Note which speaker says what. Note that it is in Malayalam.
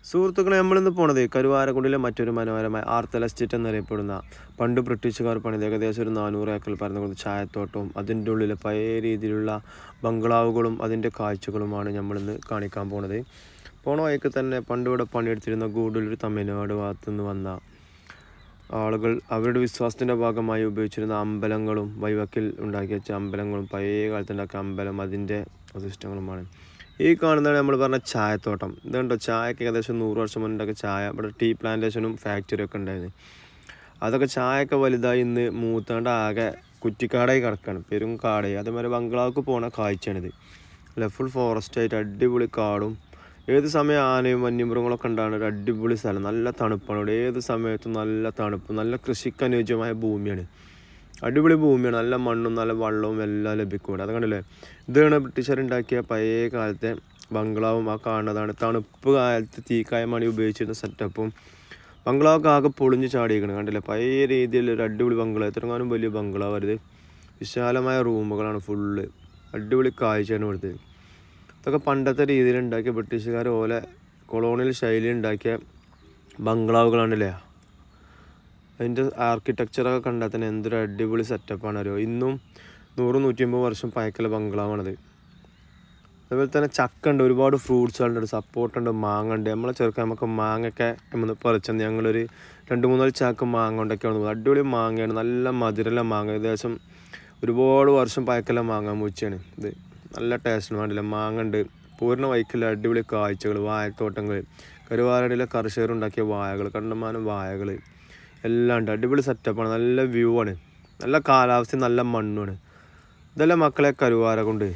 Speaker 1: സുഹൃത്തുക്കളെ, നമ്മളിന്ന് പോണത് കരുവാരക്കുണ്ടിലെ മറ്റൊരു മനോഹരമായ ആർത്തല എസ്റ്റേറ്റ് എന്നറിയപ്പെടുന്ന പണ്ട് ബ്രിട്ടീഷുകാർ പണിത് ഏകദേശം ഒരു 400 ഏക്കറിൽ പരന്നുകൊണ്ട് ചായത്തോട്ടവും അതിൻ്റെ ഉള്ളിലെ പഴയ രീതിയിലുള്ള ബംഗ്ലാവുകളും അതിൻ്റെ കാഴ്ചകളുമാണ് നമ്മളിന്ന് കാണിക്കാൻ പോണത്. പോണ വഴിക്ക് തന്നെ പണ്ട് ഇവിടെ പണിയെടുത്തിരുന്ന ഗൂഡല്ലൂർ തമിഴ്നാട് ഭാഗത്തു നിന്ന് വന്ന ആളുകൾ അവരുടെ വിശ്വാസത്തിൻ്റെ ഭാഗമായി ഉപയോഗിച്ചിരുന്ന അമ്പലങ്ങളും വൈവക്കിൽ ഉണ്ടാക്കി വെച്ച അമ്പലങ്ങളും പഴയ കാലത്തുണ്ടാക്കിയ അമ്പലം അതിൻ്റെ അവശിഷ്ടങ്ങളുമാണ് ഈ കാണുന്നതാണ് നമ്മൾ പറഞ്ഞ ചായത്തോട്ടം. ഇതുണ്ടോ, ചായക്ക് ഏകദേശം 100 വർഷം മുന്നേ ചായ ഇവിടെ ടീ പ്ലാന്റേഷനും ഫാക്ടറിയൊക്കെ ഉണ്ടായിരുന്നു. അതൊക്കെ ചായയൊക്കെ വലുതായി ഇന്ന് മൂത്താണ്ട് ആകെ കുറ്റിക്കാടായി കിടക്കുകയാണ്, പെരും കാടായി. അതേമാതിരി ബംഗ്ലാവുക്ക് പോണ കാഴ്ചയാണിത്. അല്ല, ഫുൾ ഫോറസ്റ്റ് ആയിട്ട് അടിപൊളി കാടും. ഏത് സമയം ആനയും വന്യമൃഗങ്ങളൊക്കെ ഉണ്ടാകുന്ന ഒരു അടിപൊളി സ്ഥലം. നല്ല തണുപ്പാണ് ഇവിടെ, ഏത് സമയത്തും നല്ല തണുപ്പ്, നല്ല കൃഷിക്ക് അനുയോജ്യമായ ഭൂമിയാണ്. അടിപൊളി ഭൂമിയാണ്, നല്ല മണ്ണും നല്ല വെള്ളവും എല്ലാം ലഭിക്കും ഇവിടെ. അത് കണ്ടില്ലേ, ഇതാണ് ബ്രിട്ടീഷുകാരുണ്ടാക്കിയ പഴയ കാലത്തെ ബംഗ്ലാവും. ആ കാണുന്നതാണ് തണുപ്പ് കാലത്ത് തീക്കായമാണ് ഉപയോഗിച്ചിരുന്ന സെറ്റപ്പും. ബംഗ്ലാവൊക്കെ ആകെ പൊളിഞ്ഞ് ചാടിയിരിക്കണം, കണ്ടില്ലേ. പഴയ രീതിയിൽ ഒരു അടിപൊളി ബംഗ്ലാവ്, എത്രങ്ങാനും വലിയ ബംഗ്ലാവ് വരുത്. വിശാലമായ റൂമുകളാണ്, ഫുള്ള് അടിപൊളി കാഴ്ചയാണ് ഇവിടുത്തെ. ഇതൊക്കെ പണ്ടത്തെ രീതിയിൽ ഉണ്ടാക്കിയ ബ്രിട്ടീഷുകാർ ഓലെ കൊളോണിയൽ ശൈലി ഉണ്ടാക്കിയ ബംഗ്ലാവുകളാണല്ലേ. അതിൻ്റെ ആർക്കിടെക്ചറൊക്കെ കണ്ടാൽ തന്നെ എന്തൊരു അടിപൊളി സെറ്റപ്പാണ് അറിയോ. ഇന്നും 100-150 വർഷം പഴക്കമുള്ള ബംഗ്ലാവാണത്. അതുപോലെ തന്നെ ചക്ക ഉണ്ട്, ഒരുപാട് ഫ്രൂട്ട്സുകളുണ്ട്, സപ്പോർട്ടുണ്ട്, മാങ്ങ ഉണ്ട്. നമ്മളെ ചെറുക്കാൻ നമുക്ക് മാങ്ങയൊക്കെ നമ്മൾ പറിച്ചെന്ന് ഞങ്ങളൊരു 2-3 ചാക്ക് മാങ്ങ കൊണ്ടൊക്കെ വന്നു. അടിപൊളി മാങ്ങയാണ്, നല്ല മധുരമുള്ള മാങ്ങ. ഏകദേശം ഒരുപാട് വർഷം പഴക്കമുള്ള മാങ്ങ മൂച്ചയാണ് ഇത്. നല്ല ടേസ്റ്റിന് വേണ്ടില്ല മാങ്ങ ഉണ്ട്. പൂർണ്ണ വൈക്കില്ല അടിപൊളി കാഴ്ചകൾ, വാഴത്തോട്ടങ്ങൾ, കരുവാരടിയിലെ കർഷകരുണ്ടാക്കിയ വാഴകൾ, കണ്ടമാനം വാഴകൾ എല്ലാം ഉണ്ട്. അടിപൊളി സെറ്റപ്പാണ്, നല്ല വ്യൂ ആണ്, നല്ല കാലാവസ്ഥ, നല്ല മണ്ണുമാണ്. ഇതെല്ലാം മക്കളെ കരുവാരക്കുണ്ട്.